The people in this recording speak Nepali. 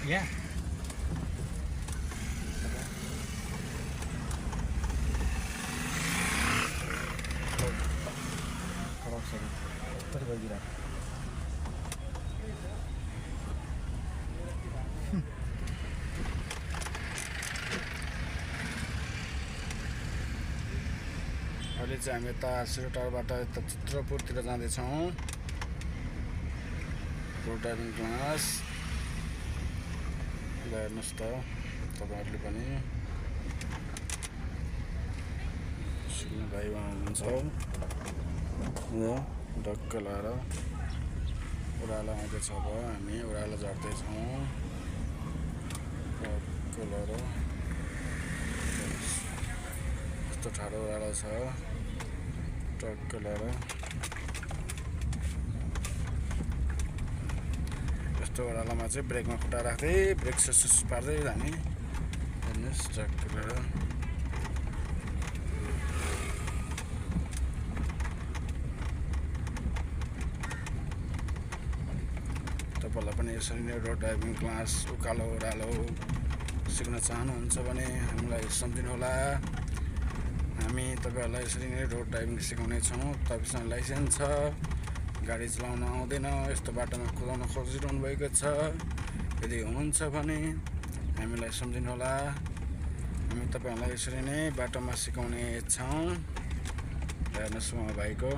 Yeah. अहिले चाहिँ हामी यता सिरोटारबाट यता चित्रपुरतिर जाँदैछौँ रोड ड्राइभिङ क्लास। हेर्नुहोस् त तपाईँहरूले पनि सिक्ने भाइ हुनुहुन्छ डक्क लाएर ओह्रालो आउँदैछ। अब हामी ओह्रालो झर्दैछौँ डक्क लाएर। यस्तो ठाडो ओह्रालो छ टक्क लाएर। यस्तो ओह्रालोमा चाहिँ ब्रेकमा खुट्टा राख्दै ब्रेक सुस पार्दै जाने। हेर्नुहोस् टक्क लाएर। तपाईँलाई पनि यसरी नै रोड ड्राइभिङ क्लास उकालो ओह्रालो सिक्न चाहनुहुन्छ भने हामीलाई सम्झिनुहोला। हामी तपाईँहरूलाई यसरी नै रोड ड्राइभिङ सिकाउने छौँ। तपाईँसँग लाइसेन्स छ, गाडी चलाउन आउँदैन, यस्तो बाटोमा कुदाउन खोजिरहनु भएको छ, यदि हुनुहुन्छ भने हामीलाई सम्झिनुहोला। हामी तपाईँहरूलाई यसरी नै बाटोमा सिकाउने छौँ। हेर्नुहोस् म भाइको